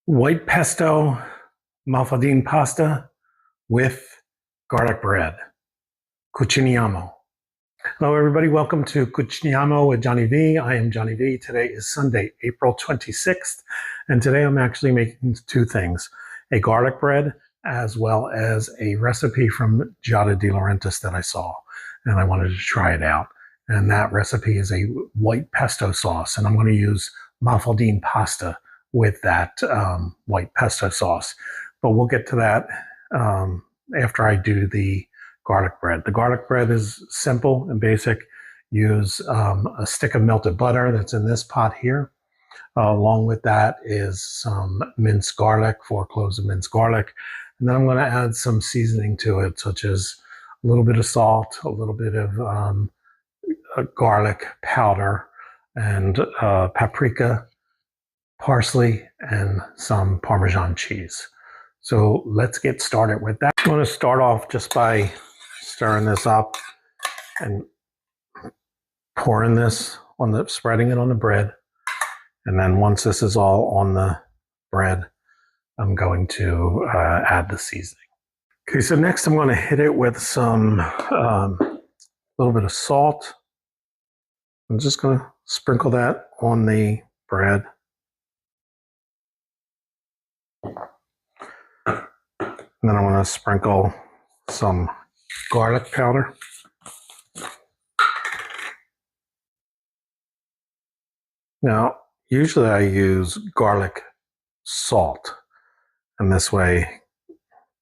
White pesto malfadine pasta with garlic bread. Cuciniamo. Hello, everybody. Welcome to Cuciniamo with Johnny V. I am Johnny V. Today is Sunday, April 26th, and today I'm actually making two things: a garlic bread as well as a recipe from Giada De Laurentiis that I saw, and I wanted to try it out. And that recipe is a white pesto sauce, and I'm going to use malfadine pasta with that white pesto sauce. But we'll get to that after I do the garlic bread. The garlic bread is simple and basic. Use a stick of melted butter that's in this pot here. Along with that is some minced garlic, 4 cloves of minced garlic. And then I'm going to add some seasoning to it, such as a little bit of salt, a little bit of garlic powder, and paprika, parsley, and some Parmesan cheese. So let's get started with that. I'm going to start off just by stirring this up and pouring this on the, spreading it on the bread. And then once this is all on the bread, I'm going to add the seasoning. Okay, so next I'm going to hit it with some little bit of salt. I'm just going to sprinkle that on the bread. And then I'm going to sprinkle some garlic powder. Now, usually I use garlic salt, and this way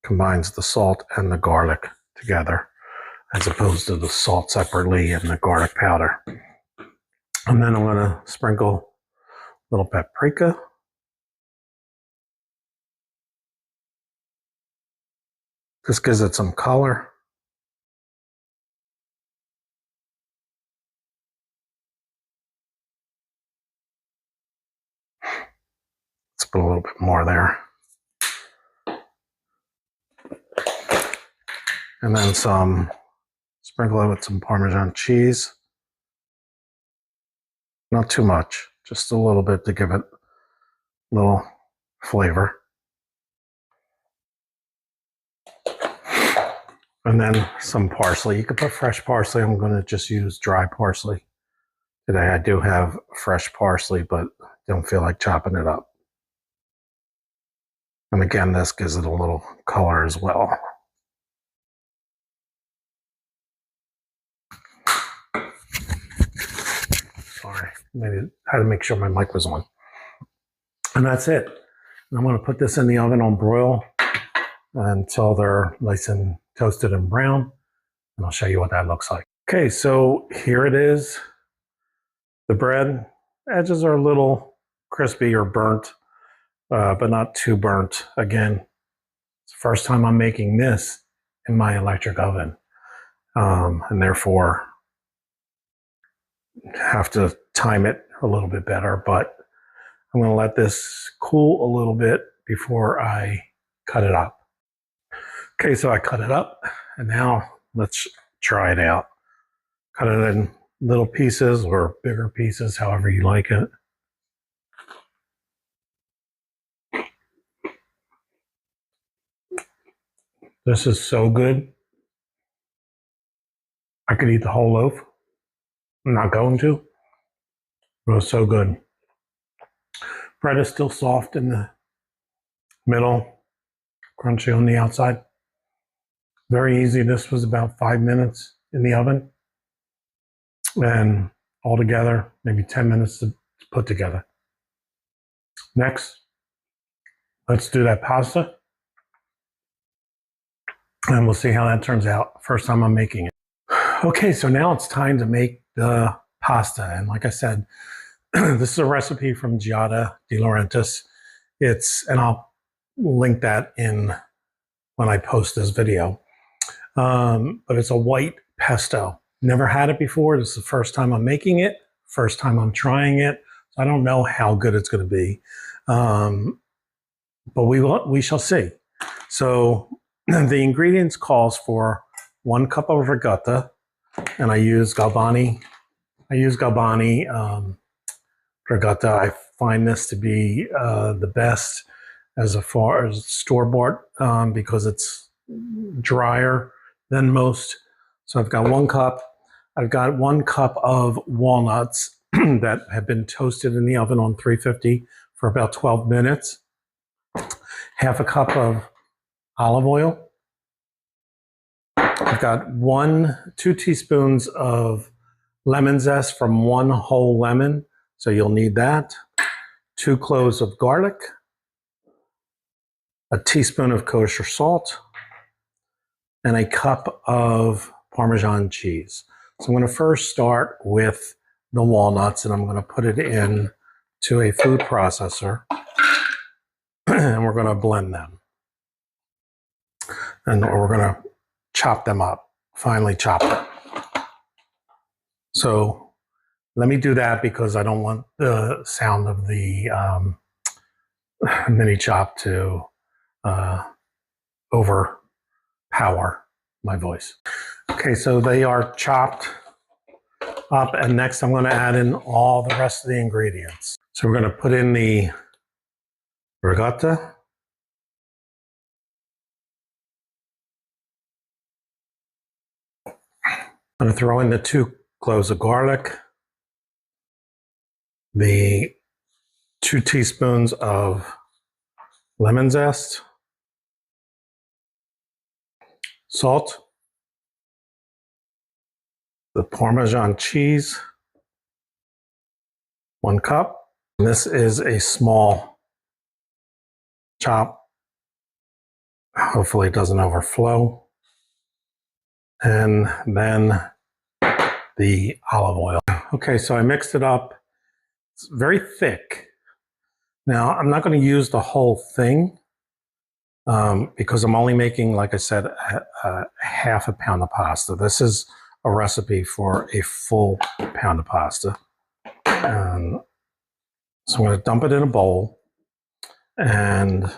combines the salt and the garlic together, as opposed to the salt separately and the garlic powder. And then I'm going to sprinkle a little paprika. This gives it some color. Let's put a little bit more there. And then sprinkle it with some Parmesan cheese. Not too much, just a little bit to give it a little flavor. And then some parsley. You can put fresh parsley. I'm going to just use dry parsley today. I do have fresh parsley, but don't feel like chopping it up. And again, this gives it a little color as well. Sorry, maybe I had to make sure my mic was on. And that's it. And I'm going to put this in the oven on broil until they're nice and toasted and brown. And I'll show you what that looks like. Okay, so here it is. The bread edges are a little crispy or burnt, but not too burnt. Again, it's the first time I'm making this in my electric oven, and therefore have to time it a little bit better. But I'm going to let this cool a little bit before I cut it up. Okay, so I cut it up, and now let's try it out. Cut it in little pieces or bigger pieces, however you like it. This is so good. I could eat the whole loaf. I'm not going to. It was so good. Bread is still soft in the middle, crunchy on the outside. Very easy. This was about 5 minutes in the oven. And altogether, maybe 10 minutes to put together. Next, let's do that pasta. And we'll see how that turns out. First time I'm making it. Okay, so now it's time to make the pasta. And like I said, this is a recipe from Giada De Laurentiis. And I'll link that in when I post this video. But it's a white pesto. Never had it before. This is the first time I'm making it. First time I'm trying it. So I don't know how good it's going to be. But we shall see. So the ingredients calls for 1 cup of ricotta, and I use Galbani. Ricotta. I find this to be the best. as far as store-bought because it's drier than most. So I've got 1 cup. I've got 1 cup of walnuts that have been toasted in the oven on 350 for about 12 minutes. Half a cup of olive oil. I've got 2 teaspoons of lemon zest from 1 whole lemon, so you'll need that. 2 cloves of garlic, a teaspoon of kosher salt, and a cup of Parmesan cheese. So I'm going to first start with the walnuts, and I'm going to put it in to a food processor, and we're going to blend them. And we're going to chop them up, finely chop them. So let me do that because I don't want the sound of the mini chop to overpower my voice. Okay, so they are chopped up, and next I'm going to add in all the rest of the ingredients. So we're going to put in the ricotta, I'm going to throw in the 2 cloves of garlic, the 2 teaspoons of lemon zest, salt, the Parmesan cheese, 1 cup. And this is a small chop. Hopefully it doesn't overflow. And then the olive oil. Okay, so I mixed it up. It's very thick. Now, I'm not going to use the whole thing because I'm only making, like I said, half a pound of pasta. This is a recipe for a full pound of pasta. So I'm going to dump it in a bowl. And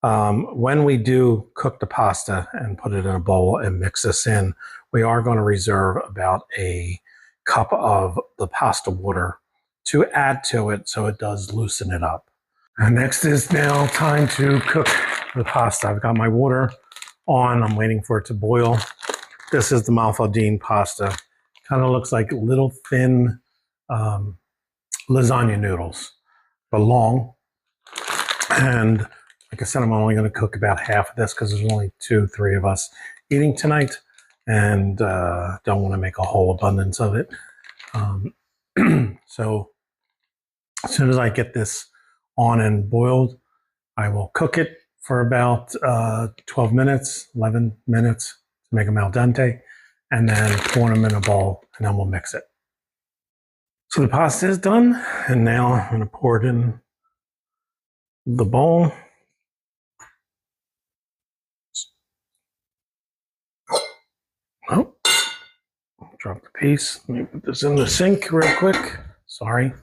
when we do cook the pasta and put it in a bowl and mix this in, we are going to reserve about a cup of the pasta water to add to it so it does loosen it up. And next is now time to cook the pasta. I've got my water on. I'm waiting for it to boil. This is the malfadine pasta. Kind of looks like little thin lasagna noodles, but long. And like I said, I'm only going to cook about half of this because there's only 2-3 of us eating tonight, and don't want to make a whole abundance of it. So as soon as I get this on and boiled, I will cook it for about 12 minutes, 11 minutes to make them al dente, and then pour them in a bowl, and then we'll mix it. So the pasta is done, and now I'm going to pour it in the bowl. Oh, drop the piece. Let me put this in the sink real quick. Sorry.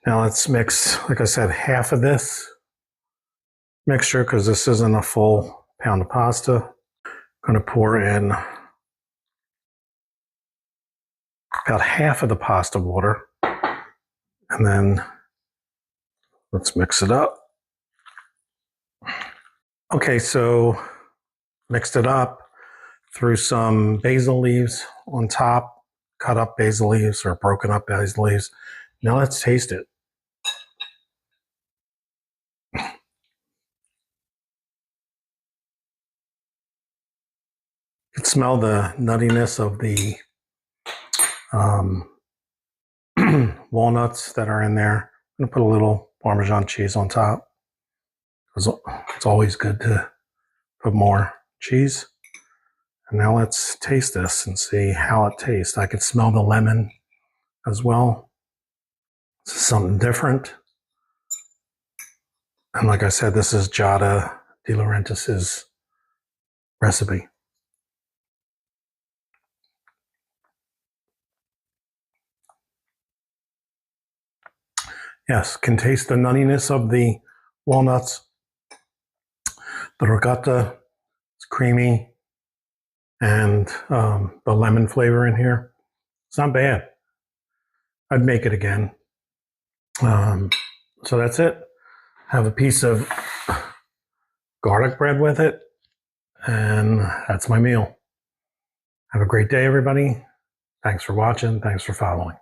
Now let's mix, like I said, half of this mixture because this isn't a full pound of pasta. I'm going to pour in about half of the pasta water, and then let's mix it up. Okay, so mixed it up, threw some basil leaves on top, cut up basil leaves or broken up basil leaves. Now let's taste it. You can smell the nuttiness of the walnuts that are in there. I'm going to put a little Parmesan cheese on top. It's always good to put more cheese. And now let's taste this and see how it tastes. I can smell the lemon as well. This is something different. And like I said, this is Giada De Laurentiis' recipe. Yes, can taste the nuttiness of the walnuts. The ricotta is creamy, and the lemon flavor in here. It's not bad. I'd make it again. So that's it. Have a piece of garlic bread with it, and that's my meal. Have a great day, everybody. Thanks for watching. Thanks for following.